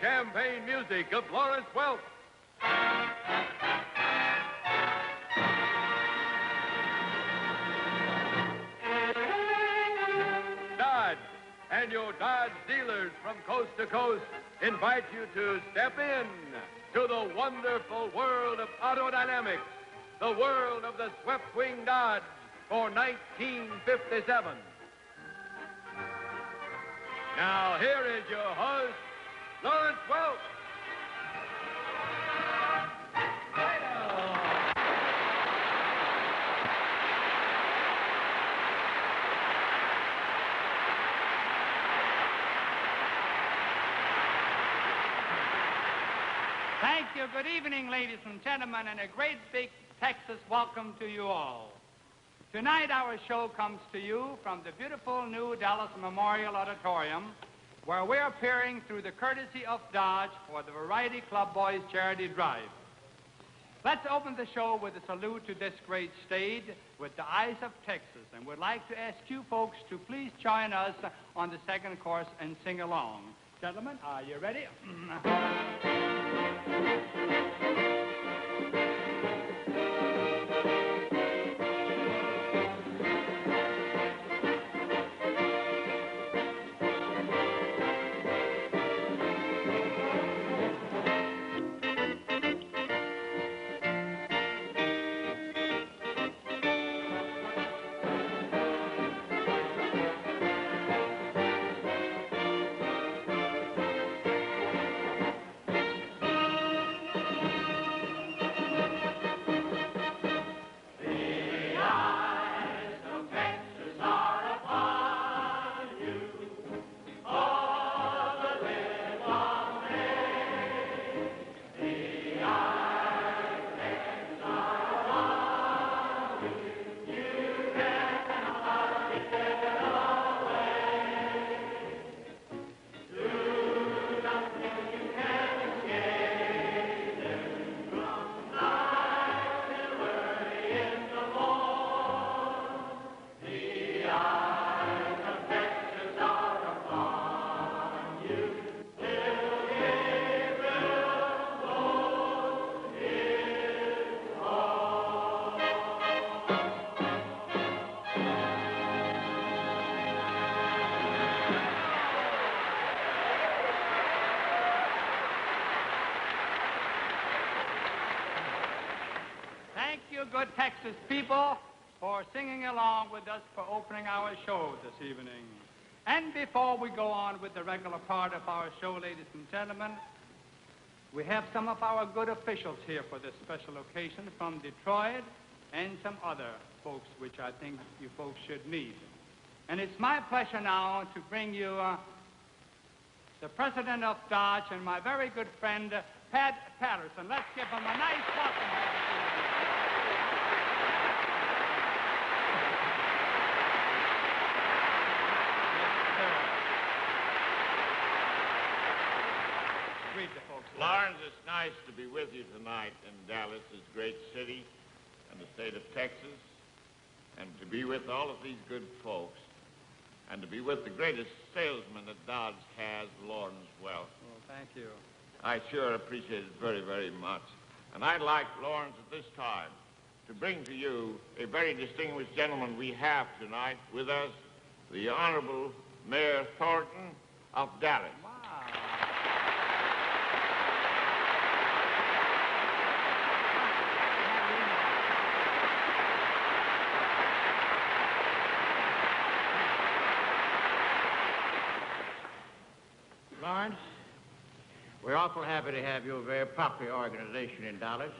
champagne music of Lawrence Welk. Dodge and your Dodge dealers from coast to coast invite you to step in to the wonderful world of autodynamics, the world of the swept-wing Dodge for 1957. Now, here is your host, Lawrence Welk. Thank you. Good evening, ladies and gentlemen, and a great big Texas welcome to you all. Tonight, our show comes to you from the beautiful new Dallas Memorial Auditorium, where we're appearing through the courtesy of Dodge for the Variety Club Boys Charity Drive. Let's open the show with a salute to this great state with the eyes of Texas, and we'd like to ask you folks to please join us on the second course and sing along. Gentlemen, are you ready? Good Texas people for singing along with us for opening our show this evening. And before we go on with the regular part of our show, ladies and gentlemen, we have some of our good officials here for this special occasion from Detroit and some other folks which I think you folks should meet. And it's my pleasure now to bring you the president of Dodge and my very good friend, Pat Patterson. Let's give him a nice welcome. Lawrence, it's nice to be with you tonight in Dallas, this great city and the state of Texas, and to be with all of these good folks, and to be with the greatest salesman that Dodge has, Lawrence Welk. Well, thank you. I sure appreciate it very, very much. And I'd like, Lawrence, at this time, to bring to you a very distinguished gentleman we have tonight with us, the Honorable Mayor Thornton of Dallas. Wow. Lawrence, we're awful happy to have your very popular organization in Dallas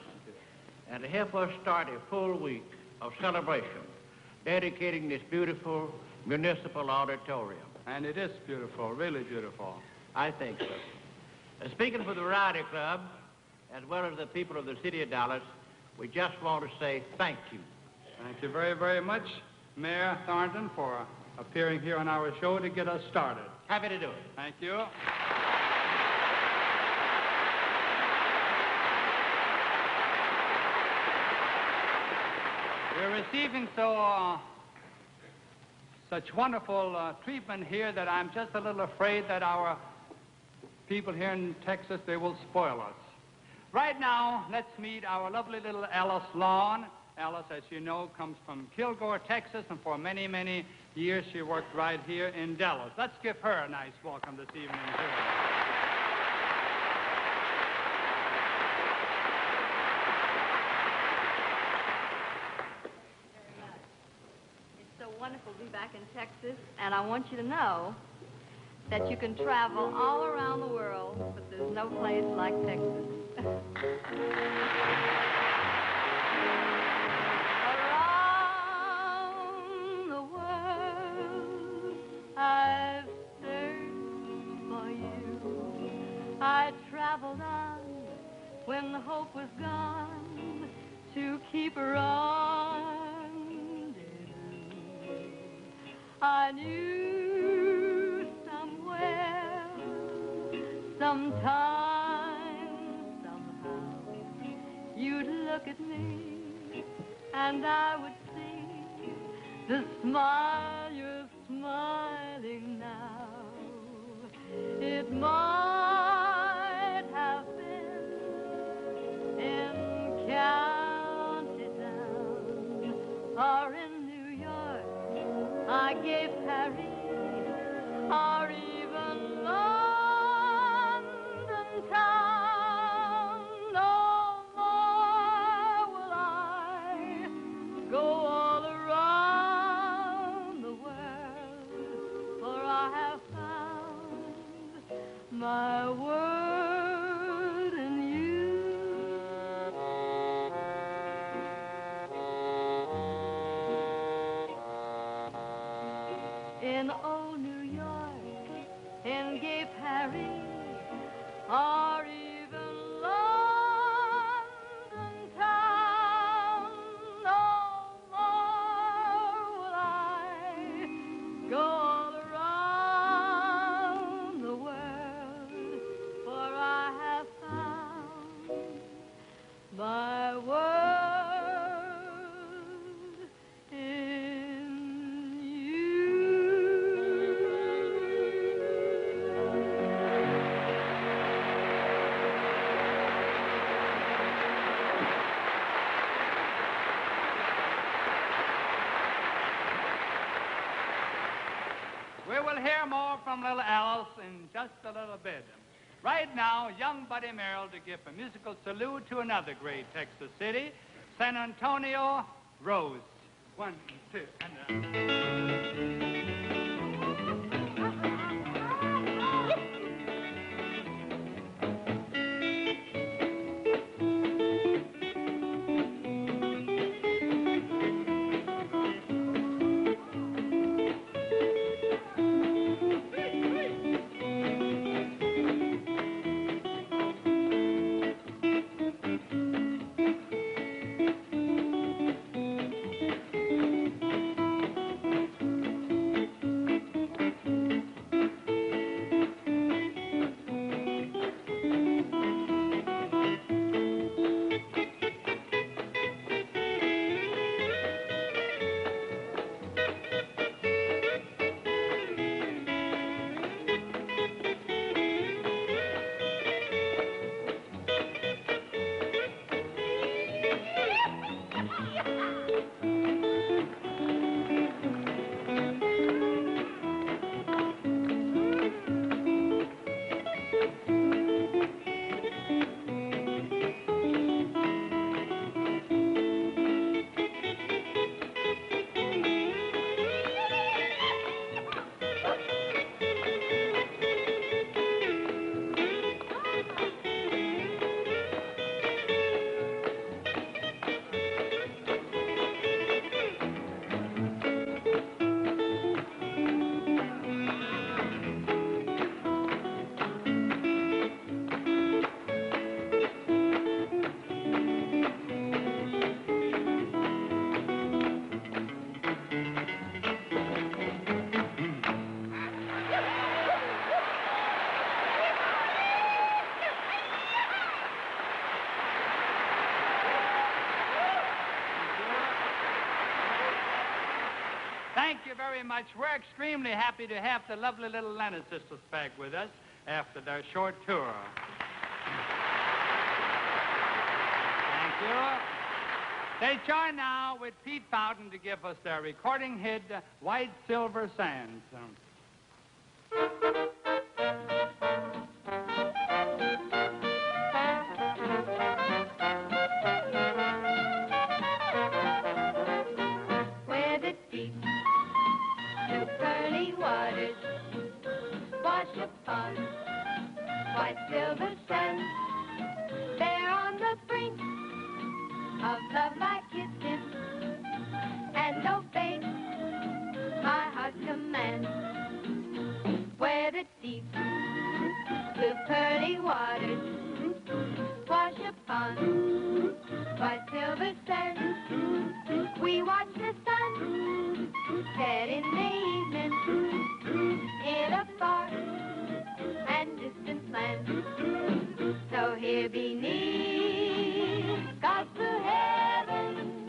and to help us start a full week of celebration dedicating this beautiful municipal auditorium. And it is beautiful, really beautiful. I think so. Speaking for the Variety Club, as well as the people of the city of Dallas, we just want to say thank you. Thank you very, very much, Mayor Thornton, for appearing here on our show to get us started. Happy to do it. Thank you. We're receiving such wonderful treatment here that I'm just a little afraid that our people here in Texas, they will spoil us. Right now, let's meet our lovely little Alice Lawn. Alice, as you know, comes from Kilgore, Texas, and for many, many years she worked right here in Dallas. Let's give her a nice welcome this evening, too. Wonderful to be back in Texas, and I want you to know that you can travel all around the world, but there's no place like Texas. Around the world, I've searched for you. I traveled on when the hope was gone to keep running. I knew somewhere, sometime, somehow, you'd look at me and I would see the smile you're smiling now. It might have been in County Down or in I gave Paris or even London town. No more will I go all around the world, for I have found my world in you. In old New York, in gay Paris, or even London town, no more will I go all around the world, for I have found my world. We will hear more from little Alice in just a little bit. Right now, young Buddy Merril to give a musical salute to another great Texas city, San Antonio, Rose. 1, 2, and Thank you very much. We're extremely happy to have the lovely little Lennon Sisters back with us. after their short tour. Thank you. They join now with Pete Fountain to give us their recording hit, White Silver Sands. Where the deep blue pearly waters wash upon white silver sands, there on the brink of love I kissed him and obeyed my heart's command. Where the deep blue pearly waters wash upon white silver sands, we watch the sun set in the evening in a far and distant land. So here beneath God's blue heaven,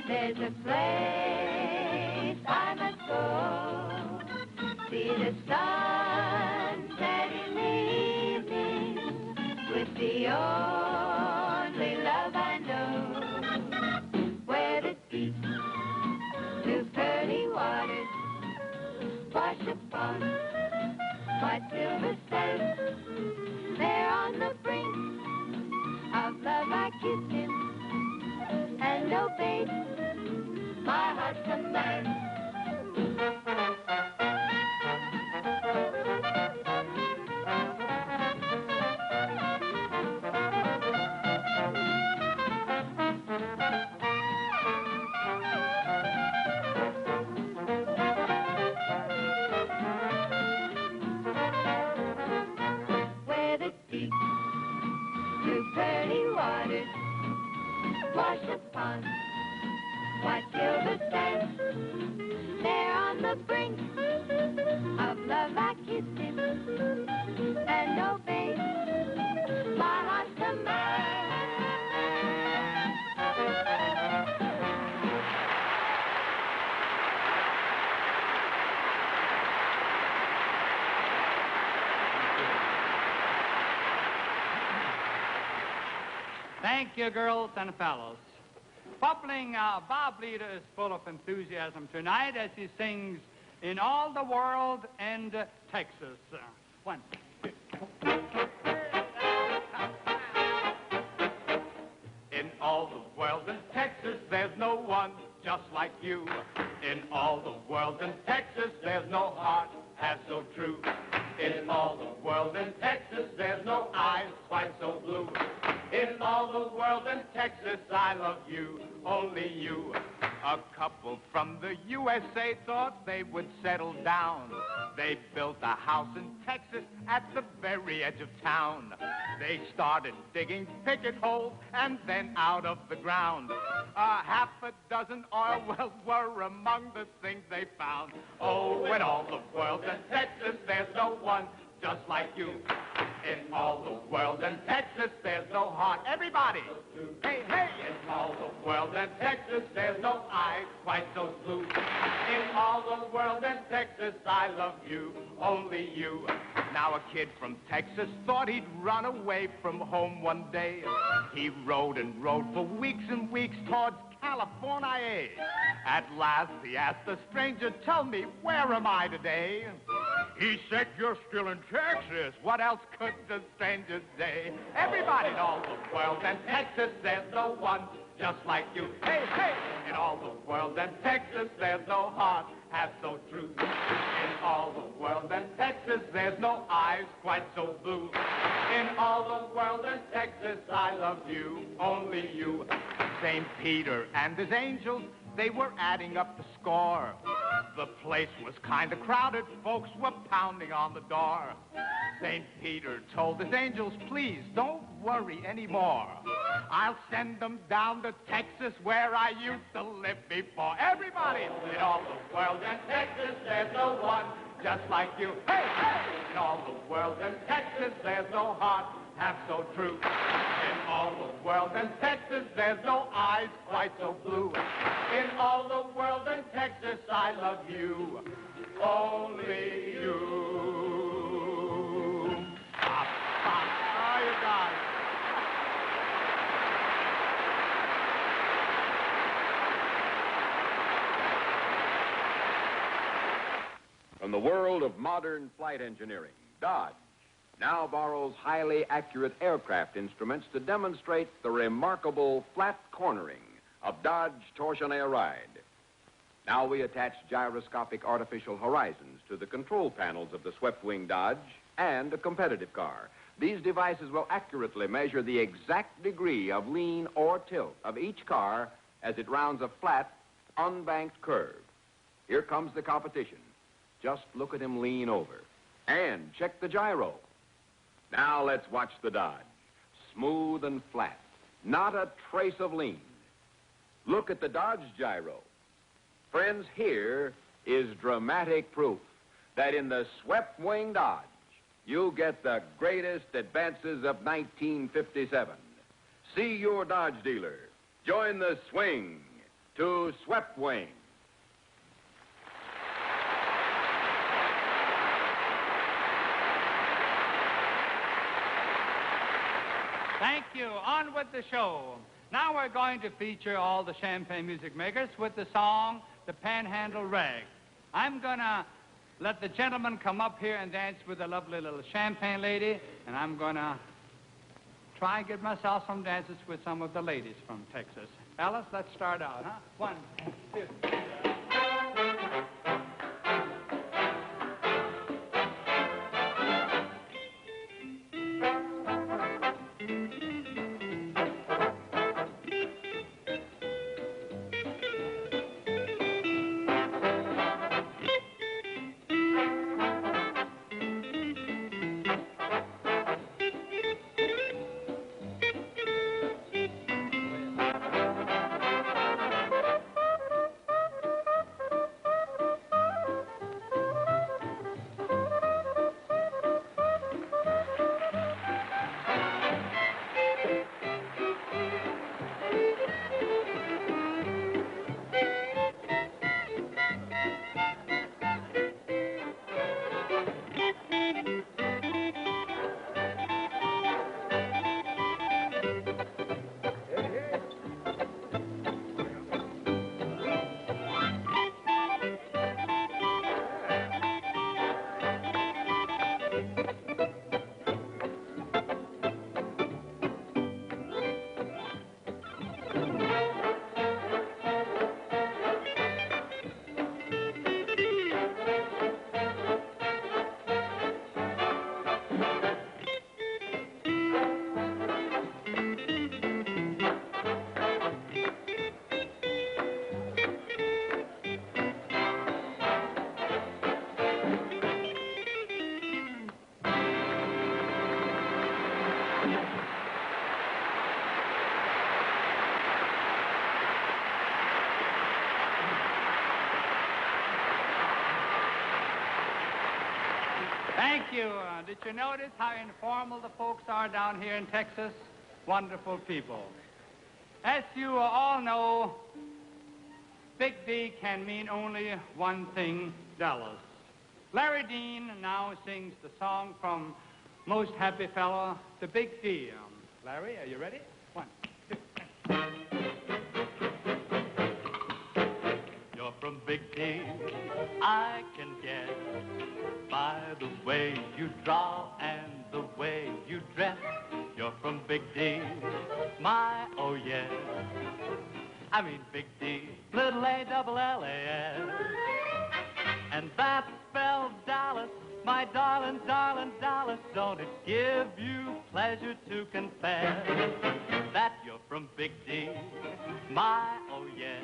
there's a place I must go. See the sun set in the evening with the only love I know. Where the deep blue pearly waters wash upon white silver sands, there on the brink of love I kissed him and obeyed my heart's command. Where the deep blue pearly waters wash upon white silver sands, there on the brink of love I kissed him and obeyed my heart's command. Thank you, girls and fellows. Bubbling Bob Lido is full of enthusiasm tonight as he sings In All the World and Texas. One. In all the world in Texas, there's no one just like you. In all the world in Texas, there's no heart half so true. In all the world in Texas, there's no eyes quite so blue. In all the world in Texas, I love you, only you. A couple from the USA thought they would settle down. They built a house in Texas at the very edge of town. They started digging picket holes and then out of the ground. Half a dozen oil wells were among the things they found. Oh, in all the world in Texas, there's no one just like you. In all the world in Texas, there's no heart. Everybody! Hey, hey! In all the world in Texas, there's no eyes quite so blue. In all the world in Texas, I love you, only you. Now a kid from Texas thought he'd run away from home one day. He rode and rode for weeks and weeks towards California. At last he asked the stranger, tell me, where am I today? He said, you're still in Texas. What else could the stranger say? Everybody in all the world in Texas, there's no one just like you. Hey, hey! In all the world in Texas, there's no heart half so true. In all the world in Texas, there's no eyes quite so blue. In all the world in Texas, I love you, only you. St. Peter and his angels, they were adding up the score. The place was kind of crowded. Folks were pounding on the door. St. Peter told his angels, please don't worry anymore. I'll send them down to Texas where I used to live before. Everybody! In all the world in Texas, there's no one just like you. Hey, hey! In all the world in Texas, there's no heart half so true. In all the world in Texas, there's no eyes quite so blue. In all the world in Texas, I love you, only you. From the world of modern flight engineering, Dodge now borrows highly accurate aircraft instruments to demonstrate the remarkable flat cornering of Dodge Torsionnaire Ride. Now we attach gyroscopic artificial horizons to the control panels of the swept-wing Dodge and a competitive car. These devices will accurately measure the exact degree of lean or tilt of each car as it rounds a flat, unbanked curve. Here comes the competition. Just look at him lean over. And check the gyro. Now let's watch the Dodge. Smooth and flat. Not a trace of lean. Look at the Dodge gyro. Friends, here is dramatic proof that in the swept-wing Dodge, you get the greatest advances of 1957. See your Dodge dealer. Join the swing to swept-wing. Thank you. On with the show. Now we're going to feature all the champagne music makers with the song, The Panhandle Rag. I'm going to let the gentlemen come up here and dance with the lovely little champagne lady, and I'm going to try and get myself some dances with some of the ladies from Texas. Alice, let's start out, huh? 1, 2, 3. Thank you. Did you notice how informal the folks are down here in Texas? Wonderful people. As you all know, Big D can mean only one thing, Dallas. Larry Dean now sings the song from Most Happy Fellow to Big D. Larry, are you ready? 1, 2, 3. You're from Big D, I can guess, by the way you draw and the way you dress. You're from Big D, my, oh yes. I mean Big D, little A-double-L-A-S. And that spells Dallas, my darling, darling Dallas. Don't it give you pleasure to confess that you're from Big D, my, oh yes.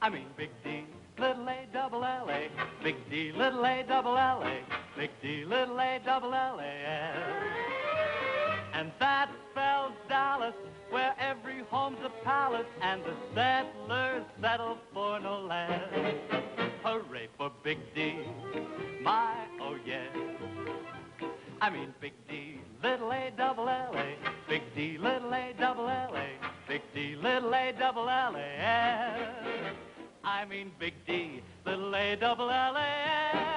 I mean Big D, little A-double-L-A, Big D, little A-double-L-A, Big D, little A-double-L-A-S. And that spells Dallas, where every home's a palace and the settlers settle for no less. Hooray for Big D, my, oh yes. I mean Big D, little A-double-L-A, Big D, little A-double-L-A, Big D, little A-double-L-A-S. I mean Big D, little A-double-L-A-S.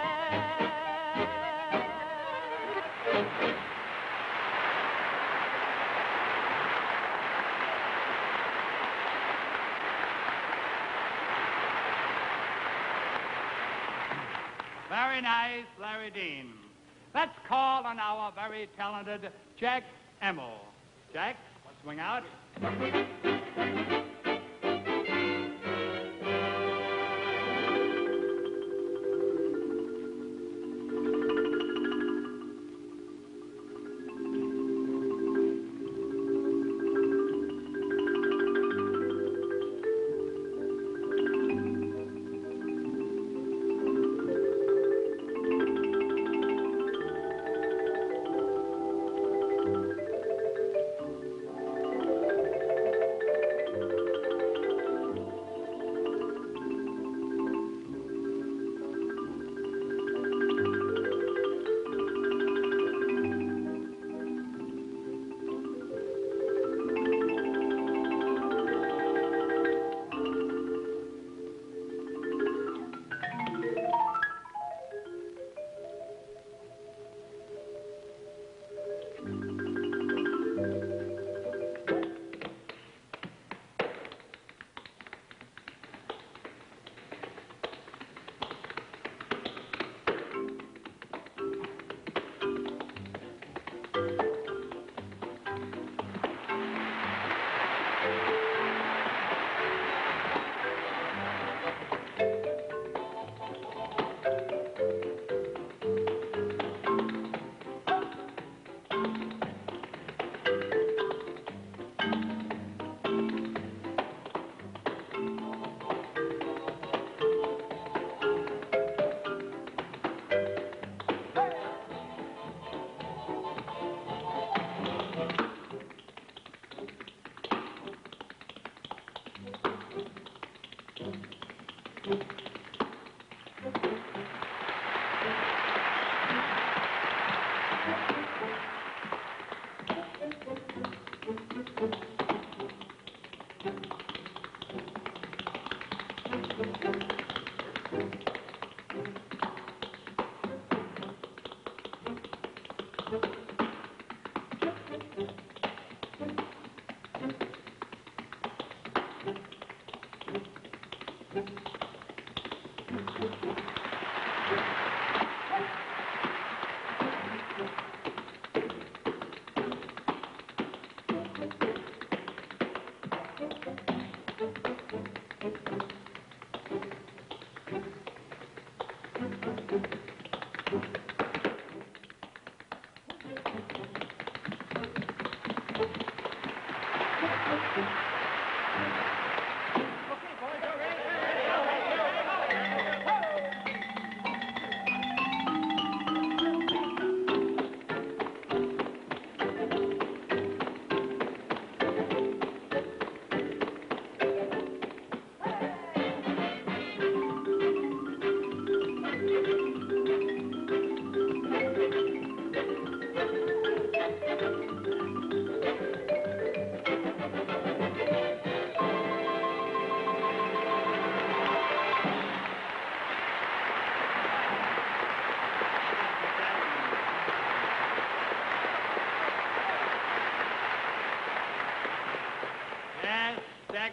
Very nice, Larry Dean. Let's call on our very talented Jack Immel. Jack, let's swing out.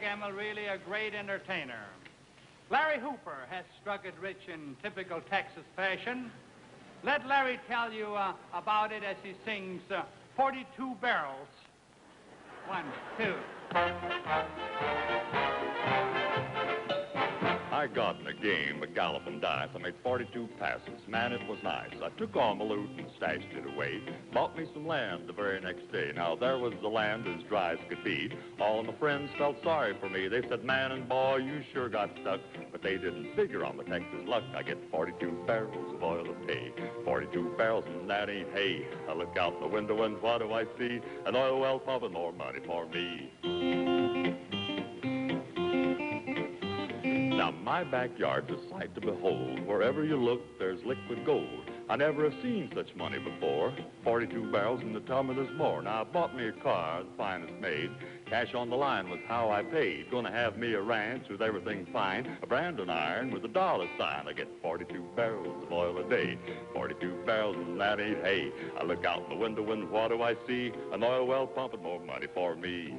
Immel, really a great entertainer. Larry Hooper has struck it rich in typical Texas fashion. Let Larry tell you about it as he sings 42 Barrels. 1, 2. I got in a game of galloping dice. I made 42 passes. Man, it was nice. I took all my loot and stashed it away. Bought me some land the very next day. Now, there was the land as dry as could be. All my friends felt sorry for me. They said, man and boy, you sure got stuck. But they didn't figure on the Texas luck. I get 42 barrels of oil to pay. 42 barrels, and that ain't hay. I look out the window, and what do I see? An oil well pumping more money for me. Now, my backyard's a sight to behold. Wherever you look, there's liquid gold. I never have seen such money before. 42 barrels, and they tell me there's more. Now, I bought me a car, the finest made. Cash on the line was how I paid. Gonna have me a ranch with everything fine. A branding iron with a dollar sign. I get 42 barrels of oil a day. 42 barrels, and that ain't hay. I look out the window, and what do I see? An oil well pumping more money for me.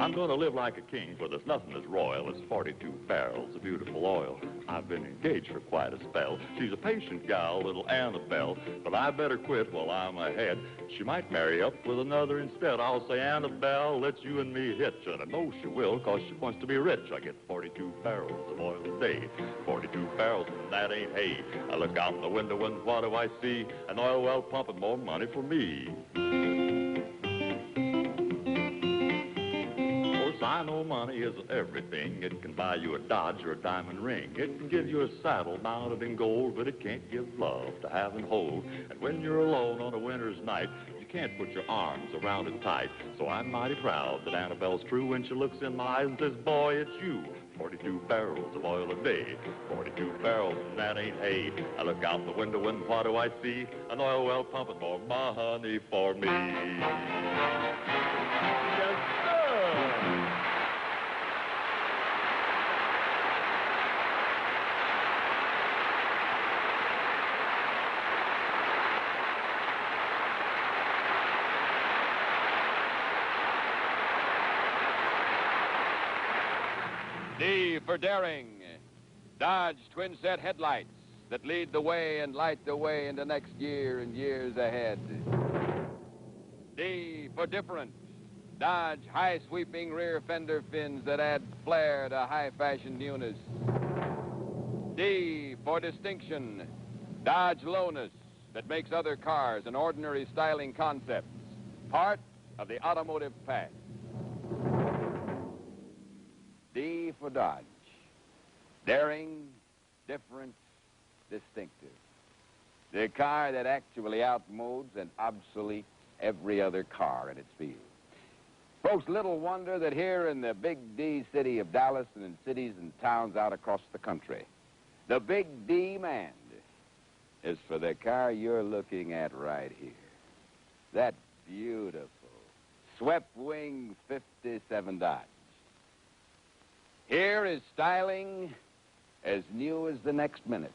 I'm going to live like a king, for there's nothing as royal as 42 barrels of beautiful oil. I've been engaged for quite a spell. She's a patient gal, little Annabelle, but I better quit while I'm ahead. She might marry up with another instead. I'll say, Annabelle, let's you and me hitch. And I know she will, 'cause she wants to be rich. I get 42 barrels of oil a day. 42 barrels, and that ain't hay. I look out the window and what do I see? An oil well pumping more money for me. I know money isn't everything. It can buy you a Dodge or a diamond ring. It can give you a saddle mounted in gold, but it can't give love to have and hold. And when you're alone on a winter's night, you can't put your arms around it tight. So I'm mighty proud that Annabelle's true when she looks in my eyes and says, boy, it's you. 42 barrels of oil a day. 42 barrels, and that ain't hay. I look out the window and what do I see? An oil well pumping more money for me. Yes, sir. D for daring. Dodge twin-set headlights that lead the way and light the way into next year and years ahead. D for different. Dodge high-sweeping rear fender fins that add flair to high-fashion newness. D for distinction. Dodge lowness that makes other cars and ordinary styling concepts part of the automotive past. D for Dodge. Daring, different, distinctive. The car that actually outmodes and obsoletes every other car in its field. Folks, little wonder that here in the big D city of Dallas and in cities and towns out across the country, the big demand is for the car you're looking at right here. That beautiful swept-wing 57 Dodge. Here is styling as new as the next minute.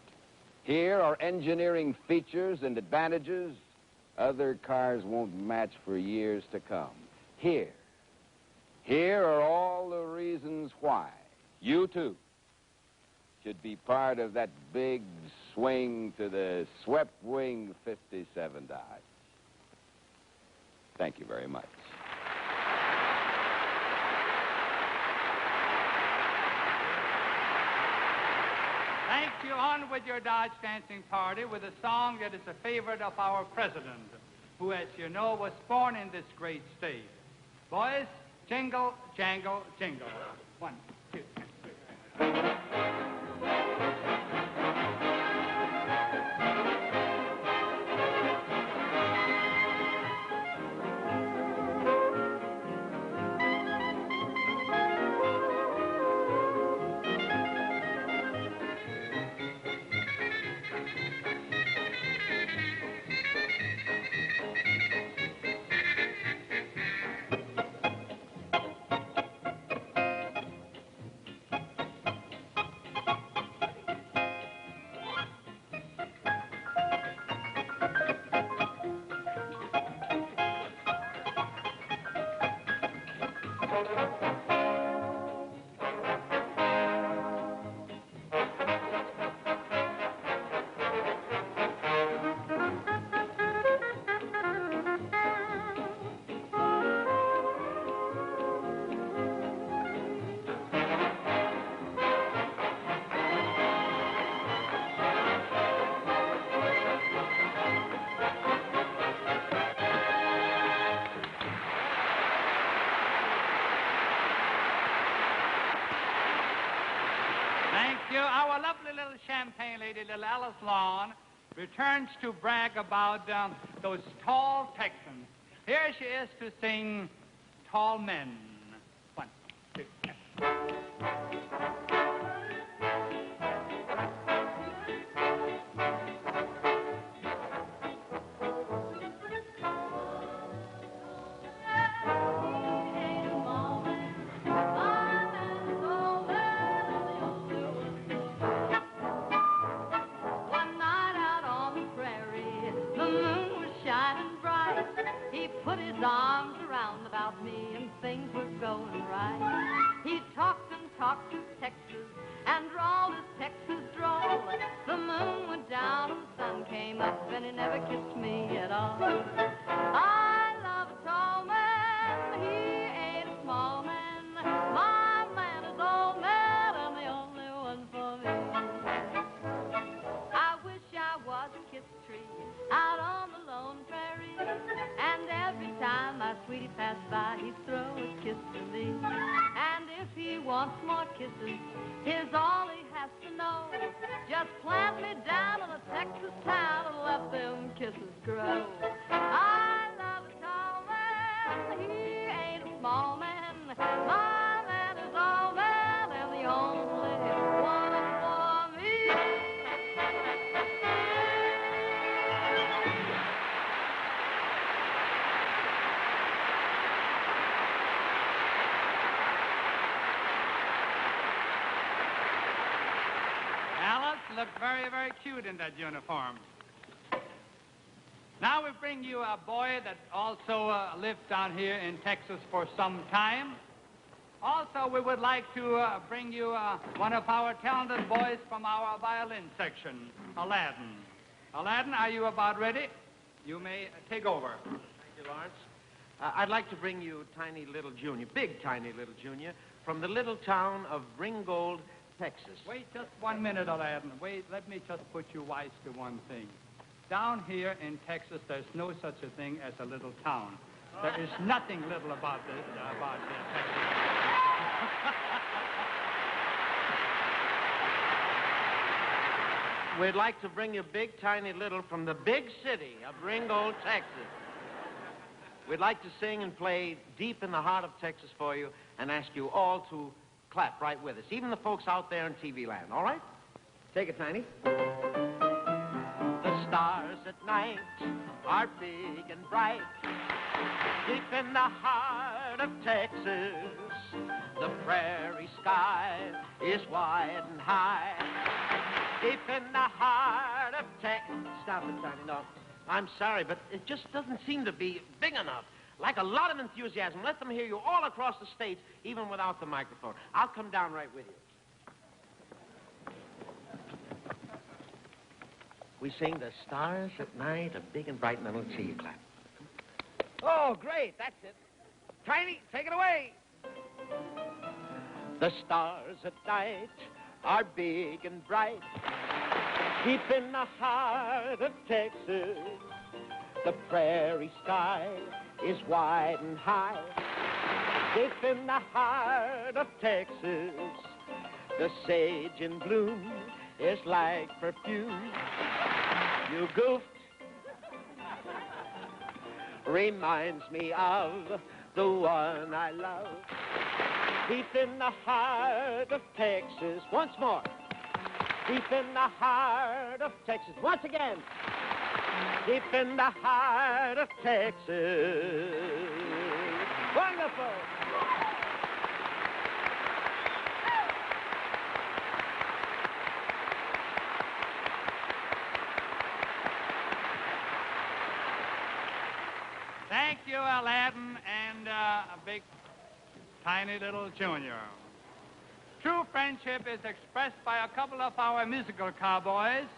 Here are engineering features and advantages other cars won't match for years to come. Here are all the reasons why you, too, should be part of that big swing to the swept-wing 57 Dodge. Thank you very much. Thank you. On with your Dodge dancing party with a song that is a favorite of our president, who, as you know, was born in this great state. Boys, jingle, jangle, jingle. 1, 2, 3. Our lovely little champagne lady, little Alice Lawn, returns to brag about those tall Texans. Here she is to sing Tall Men. 1, 2, 3. Put his arms around about me and things were passed by, he'd throw a kiss to me. And if he wants more kisses, here's all he has to know. Just plant me down in a Texas town and let them kisses grow. I love a tall man, he ain't a small man. My man is all man and the only one for me. Alice looked very, very cute in that uniform. Now we bring you a boy that also lived down here in Texas for some time. Also, we would like to bring you one of our talented boys from our violin section, Aladdin. Aladdin, are you about ready? You may take over. Thank you, Lawrence. I'd like to bring you Tiny Little Junior, big Tiny Little Junior, from the little town of Ringgold, Texas. Wait just 1 minute, Aladdin. Wait, let me just put you wise to one thing. Down here in Texas, there's no such a thing as a little town. There is nothing little about this, Texas. We'd like to bring you Big Tiny Little from the big city of Ringgold, Texas. We'd like to sing and play deep in the heart of Texas for you and ask you all to clap right with us, even the folks out there in TV land, all right? Take it, Tiny. The stars at night are big and bright. Deep in the heart of Texas, the prairie sky is wide and high. Deep in the heart of Texas. Stop it, Tiny. No, I'm sorry, but it just doesn't seem to be big enough. Like a lot of enthusiasm. Let them hear you all across the states, even without the microphone. I'll come down right with you. We sing the stars at night are big and bright, and then we'll see you clap. Oh, great. That's it. Tiny, take it away. The stars at night are big and bright. Deep in the heart of Texas, the prairie sky is wide and high. Deep in the heart of Texas, the sage in bloom is like perfume. You goofed. Reminds me of the one I love. Deep in the heart of Texas. Once more. Deep in the heart of Texas. Once again. Deep in the heart of Texas. Wonderful. Thank you, Aladdin, and a big, Tiny Little Junior. True friendship is expressed by a couple of our musical cowboys,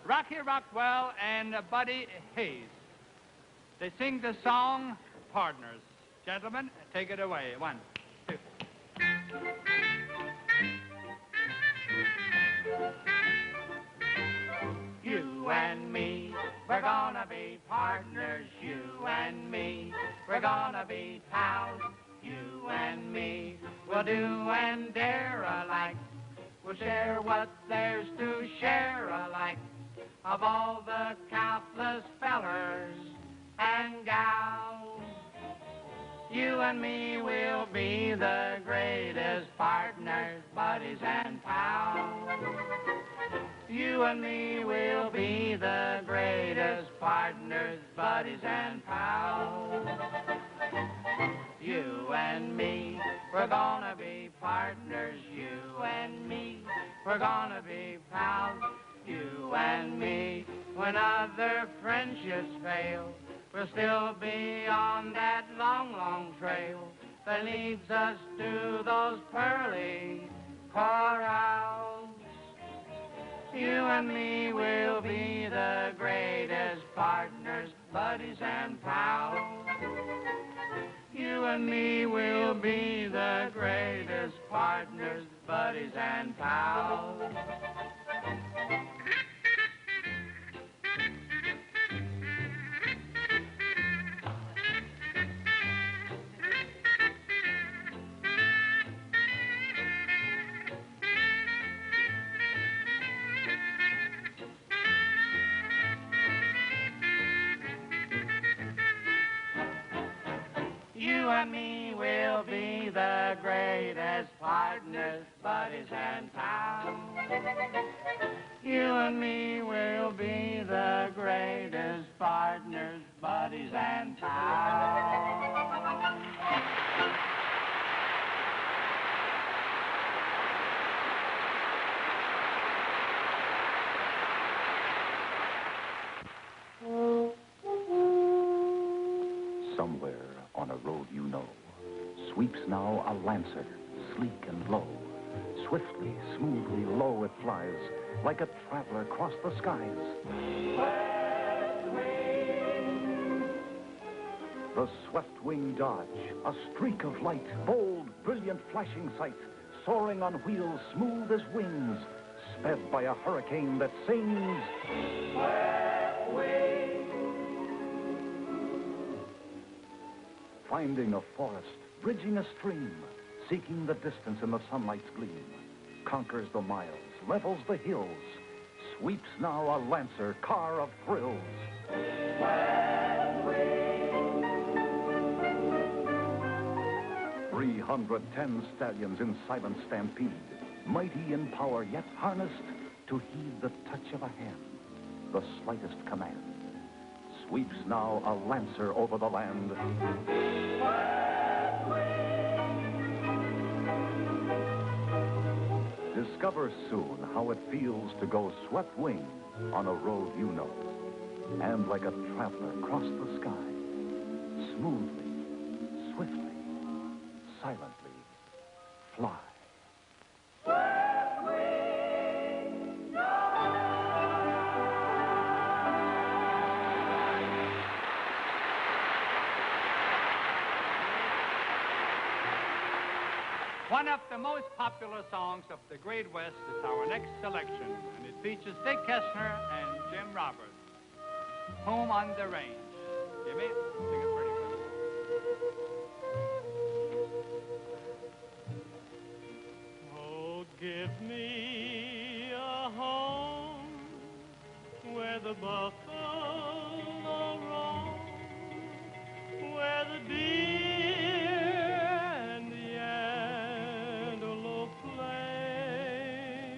Rocky Rockwell and Buddy Hayes. They sing the song, Partners. Gentlemen, take it away. 1, 2. You and me, we're gonna be partners, you and me. We're gonna be pals, you and me. We'll do and dare alike. We'll share what there's to share alike. Of all the countless fellers and gals, you and me will be the greatest partners, buddies and pals. You and me will be the greatest partners, buddies and pals. You and me, we're gonna be partners, you and me. We're gonna be pals, you and me. When other friendships fail, we'll still be on that long, long trail that leads us to those pearly corrals. You and me will be the greatest partners, buddies and pals. You and me will be the greatest partners, buddies and pals. the greatest partners, buddies, and pals. You and me will be the greatest partners, buddies, and pals. Somewhere on a road you know, sweeps now a lancer, sleek and low. Swiftly, smoothly, low it flies, like a traveler across the skies. The swept wing dodge, a streak of light, bold, brilliant, flashing sight, soaring on wheels smooth as wings, sped by a hurricane that sings. Swept wing. Finding a forest, bridging a stream, seeking the distance in the sunlight's gleam, conquers the miles, levels the hills, sweeps now a lancer, car of thrills. 310 stallions in silent stampede, mighty in power yet harnessed to heed the touch of a hand, the slightest command. Sweeps now a lancer over the land. Discover soon how it feels to go swept wing on a road you know, and like a traveler cross the sky, smoothly, swiftly, silently fly. One of the most popular songs of the Great West is our next selection, and it features Dick Kessner and Jim Roberts. Home on the Range. Jimmy, sing it pretty quick. Oh, give me a home where the buffalo roam, where the deer and the antelope play,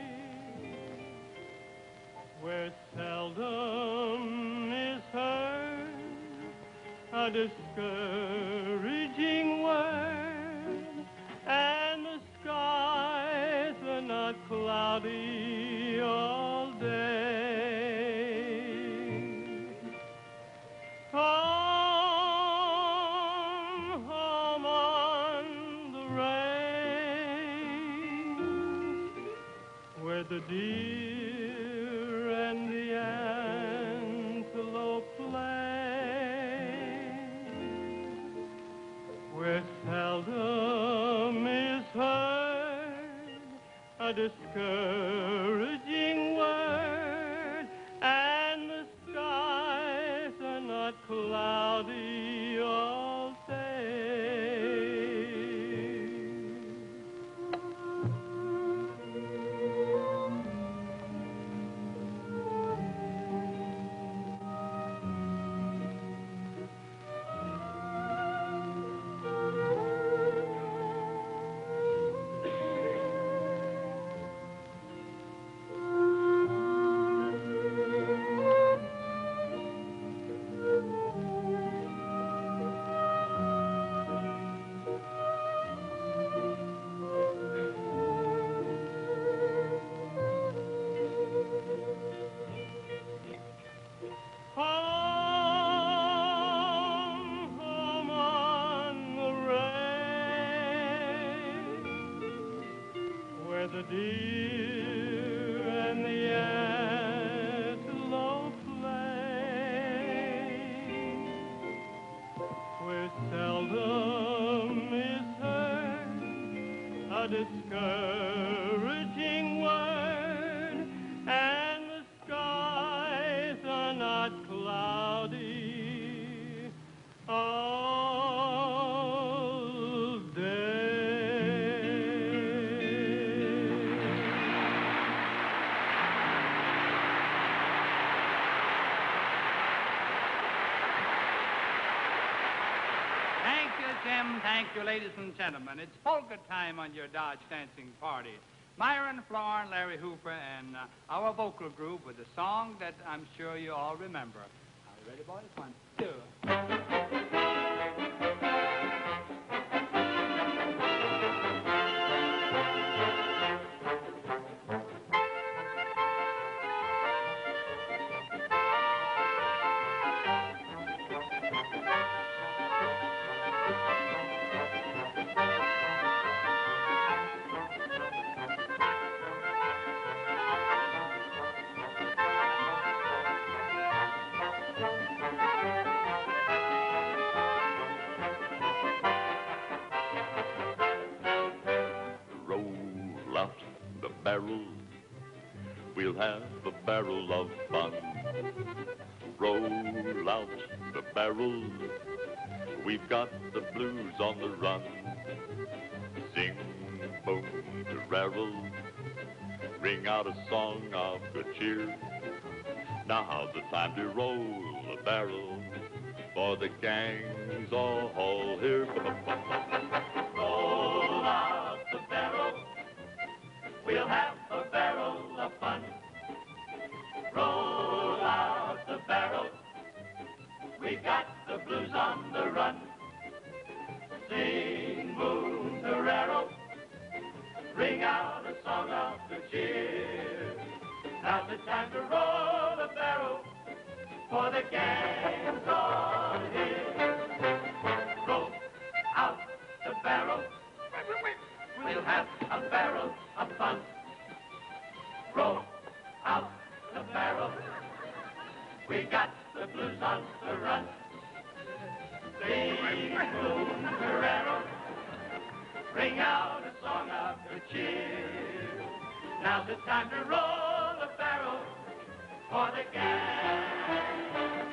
where seldom is heard a discouraging word, and the skies are not cloudy all day. Come home on the range, where the deer and the antelope play, where seldom is heard a discouraging word, and the skies are not cloudy all day. Home on the range, where the deer and the antelope play, where seldom is heard a discouraging word, and the skies are not cloudy all day. Thank you, ladies and gentlemen. It's polka time on your Dodge dancing party. Myron, Floor, Larry Hooper, and our vocal group with a song that I'm sure you all remember. Are you ready, boys? 1, 2. Roll out the barrel, we'll have a barrel of fun. Roll out the barrel, we've got the blues on the run. Sing, boom, to Merril, ring out a song of good cheer. Now's the time to roll the barrel, for the gang's all here. Roll out the barrel, we'll have a barrel of fun. Roll out the barrel, we got the blues on the run. Sing, boom, the Merril, ring out a song of good cheer. Now's the time to roll the barrel, for the gang's all here. Roll out the barrel, we'll have a barrel of fun. Roll out the barrel, we got the blues on the run. Sing, boom, the Merril, ring out a song of good cheer. Now's the time to roll the barrel, for the gang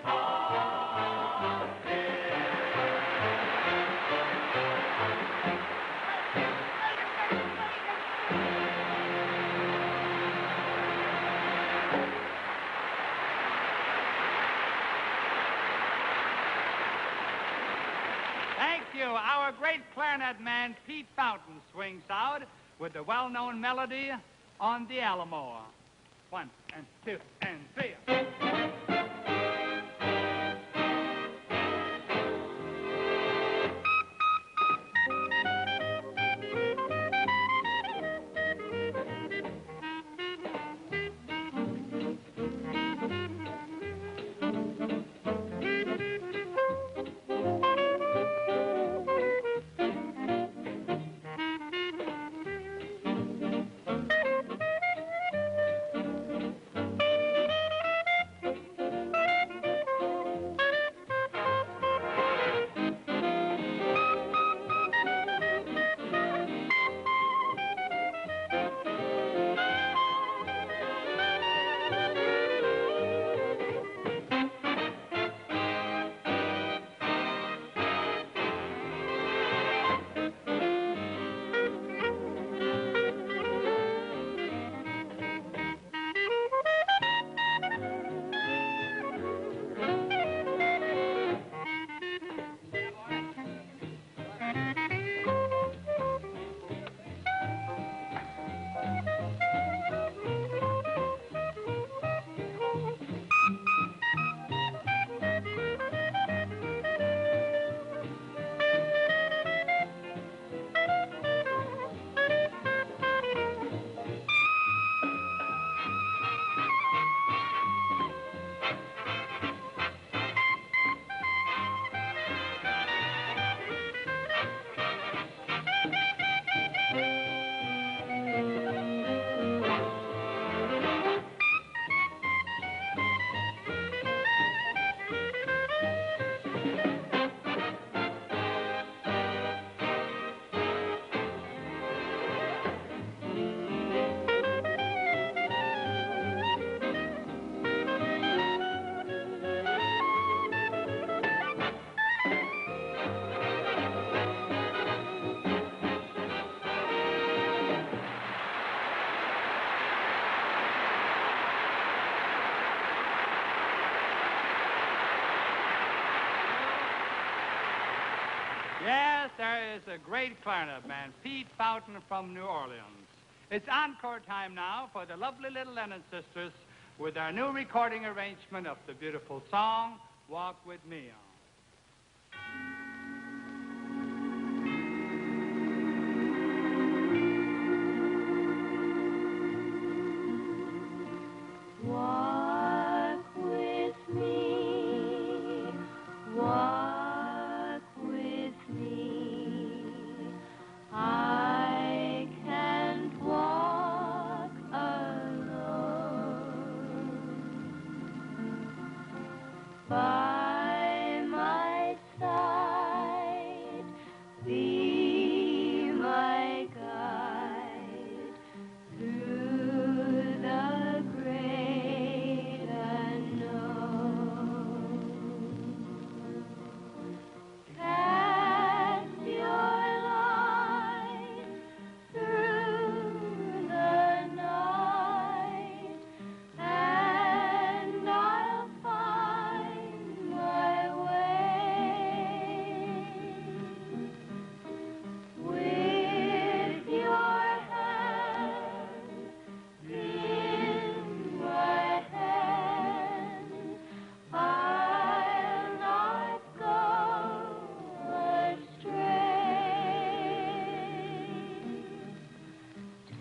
all here. Thank you. Our great clarinet man, Pete Fountain, swings out with the well-known melody on the Alamo. 1 and 2 and 3. Yes, there is a great clarinet man, Pete Fountain from New Orleans. It's encore time now for the lovely little Lennon Sisters with our new recording arrangement of the beautiful song, Walk With Me. Walk with me, walk with me. I can't walk alone. By my side, be my guide through the great unknown. Cast your light through the night, and I'll find my way. With your hand in my hand, I'll not go astray.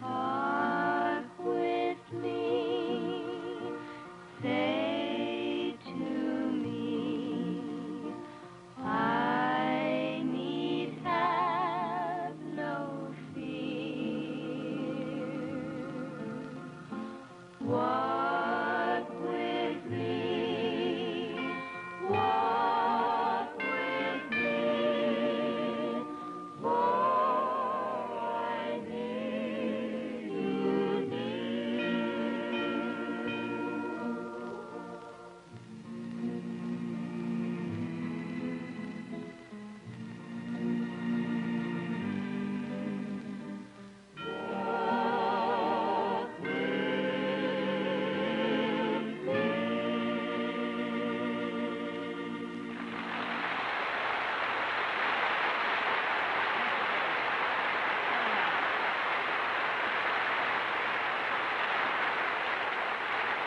Talk with me, say to me, I need have no fear. Walk with me, walk with me, for I need you near.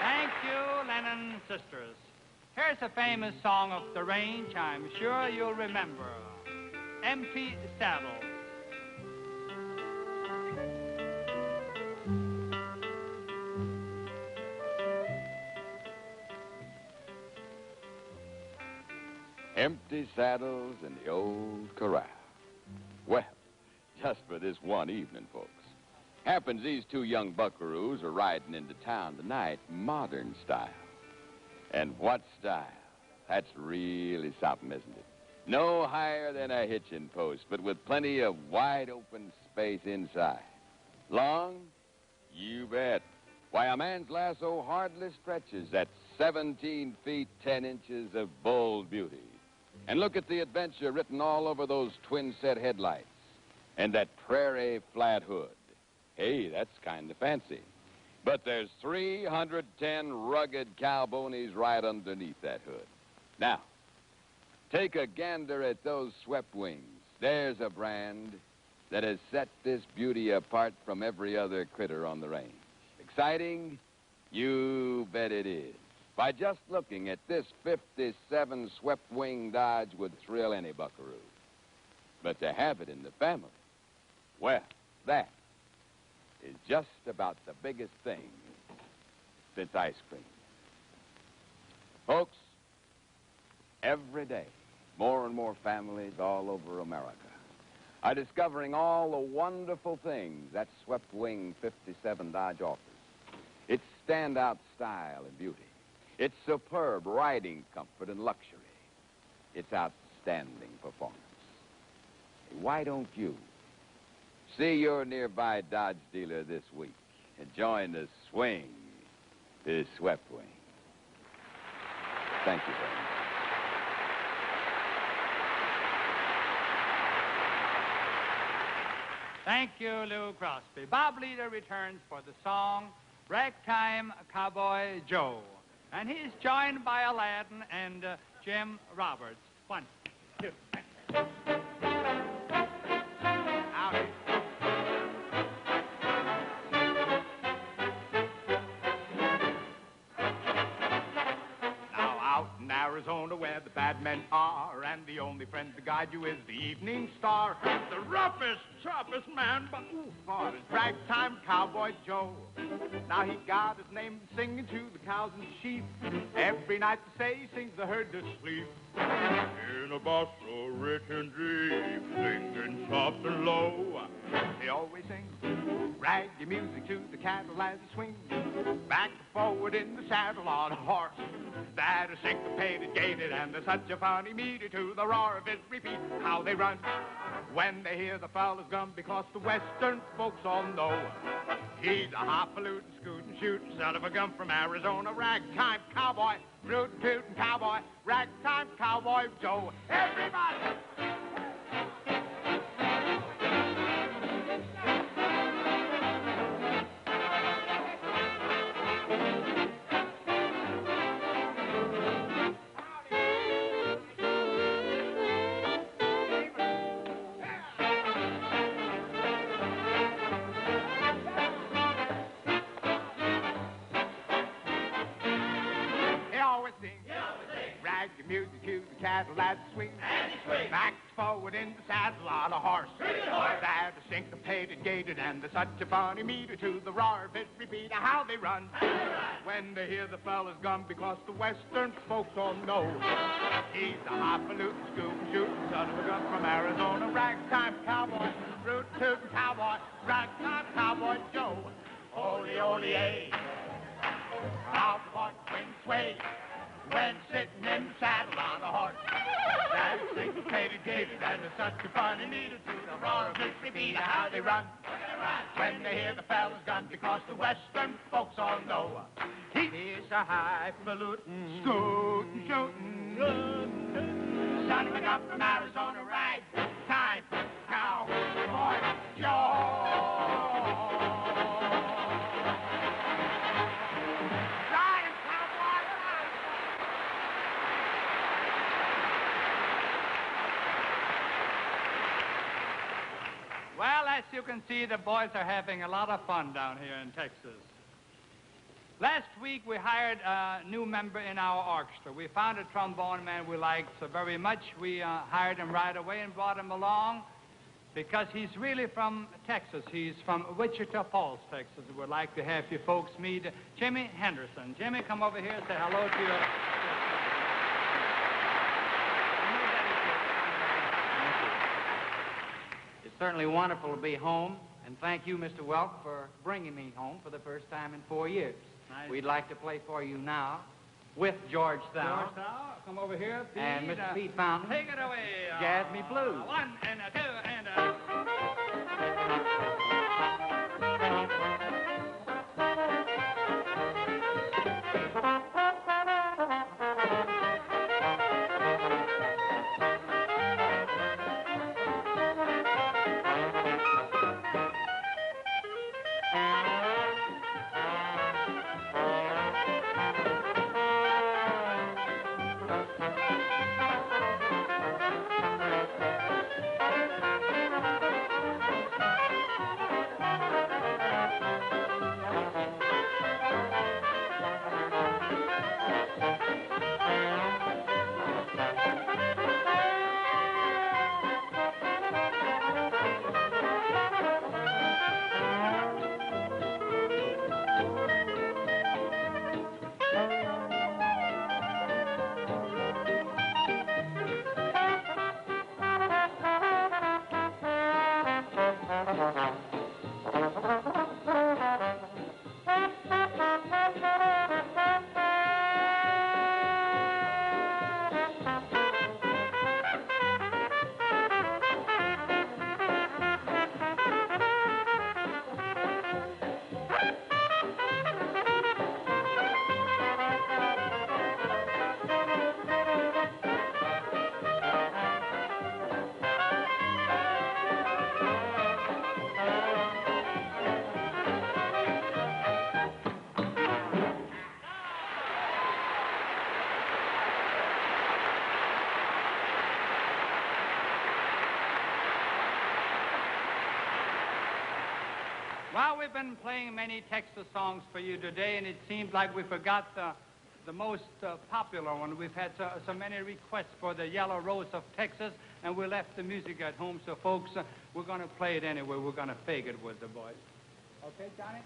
Thank you, Lennon Sisters. Here's a famous song of the range I'm sure you'll remember. Empty Saddle. Empty saddles in the old corral. Well, just for this one evening, folks. Happens these two young buckaroos are riding into town tonight, modern style. And what style? That's really something, isn't it? No higher than a hitching post, but with plenty of wide open space inside. Long? You bet. Why, a man's lasso hardly stretches at 17 feet 10 inches of bold beauty. And look at the adventure written all over those twin-set headlights and that prairie flat hood. Hey, that's kind of fancy. But there's 310 rugged cowboys right underneath that hood. Now, take a gander at those swept wings. There's a brand that has set this beauty apart from every other critter on the range. Exciting? You bet it is. By just looking at this 57 swept wing Dodge would thrill any buckaroo. But to have it in the family, well, that is just about the biggest thing since ice cream. Folks, every day, more and more families all over America are discovering all the wonderful things that swept wing 57 Dodge offers. Its standout style and beauty. Its superb riding comfort and luxury. Its outstanding performance. Why don't you see your nearby Dodge dealer this week and join the swing to swept wing? Thank you very much. Thank you, Lou Crosby. Bob Lido returns for the song Ragtime Cowboy Joe. And he's joined by Aladdin and Jim Roberts. 1, 2, 3. men are, and the only friend to guide you is the evening star. The roughest, toughest man, but far is Ragtime Cowboy Joe. Now he got his name singing to the cows and sheep. Every night they say he sings the herd to sleep. In a box so rich and deep, singing soft and low. He always sings raggy music to the cattle as he swings back and forward in the saddle on a horse that is syncopated, gaited, and there's such a funny meter to the roar of his repeat. How they run when they hear the fellow's gun, because the western folks all know he's a highfalutin, scootin', shootin' son of a gun from Arizona. Ragtime cowboy, rootin' tootin' cowboy, Ragtime Cowboy Joe. Everybody! Music to the cattle as it swings. Back forward in the saddle on a horse. That is syncopated, gaited, and there's such a funny meter to the roar of his repeat. How they run when they hear the fella's gun, because the western folks all know he's a highfalutin, scootin', shootin' son of a gun from Arizona. Ragtime cowboy, rootin' tootin' cowboy, Ragtime Cowboy Joe. Ole, ole, ay. How the horse swing sway when sitting in the saddle on a horse. That is syncopated, gaited, and there's such a funny meter to the roar of his repeat. How they run when they hear the fella's gun, because the western folks all know he's a highfalutin, scootin', shootin', son of a gun from Arizona. Ragtime Cowboy Joe. Well, as you can see, the boys are having a lot of fun down here in Texas. Last week, we hired a new member in our orchestra. We found a trombone man we liked so very much. We hired him right away and brought him along because he's really from Texas. He's from Wichita Falls, Texas. We'd like to have you folks meet Jimmy Henderson. Jimmy, come over here and say hello to your... It's certainly wonderful to be home, and thank you, Mr. Welk, for bringing me home for the first time in 4 years. Nice. We'd like to play for you now with George Thau. George Thau, come over here, Pete. And Mr. Pete Fountain. Take it away. Jazz Me Blues. 1 and a 2 and a... Well, we've been playing many Texas songs for you today, and it seems like we forgot the the most popular one. We've had so many requests for the Yellow Rose of Texas, and we left the music at home, so folks, we're going to play it anyway. We're going to fake it with the boys. Okay, Johnny?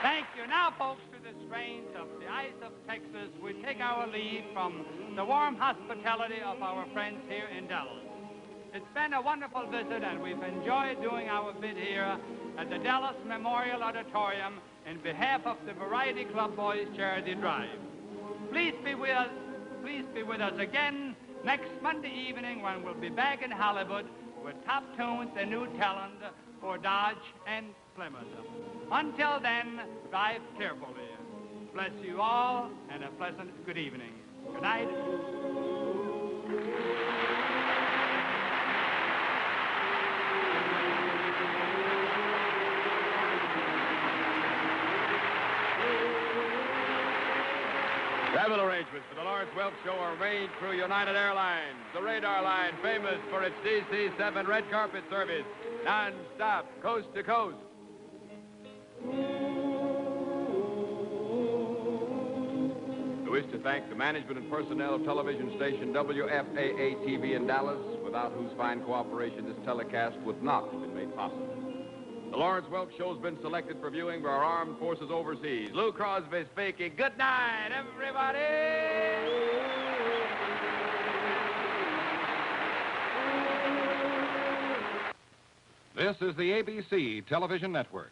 Thank you. Now, folks, to the strains of the Ice of Texas, we take our leave from the warm hospitality of our friends here in Dallas. It's been a wonderful visit, and we've enjoyed doing our bit here at the Dallas Memorial Auditorium in behalf of the Variety Club Boys Charity Drive. Please be with us again next Monday evening when we'll be back in Hollywood with top tunes and new talent for Dodge and Plymouth. Until then, drive carefully. Bless you all, and a pleasant good evening. Good night. Travel arrangements for the Lawrence Welk Show are arranged through United Airlines, the radar line famous for its DC-7 red carpet service, non-stop, coast to coast. We wish to thank the management and personnel of television station WFAA-TV in Dallas, without whose fine cooperation this telecast would not have been made possible. The Lawrence Welk Show has been selected for viewing by our armed forces overseas. Lou Crosby speaking. Good night, everybody! This is the ABC Television Network.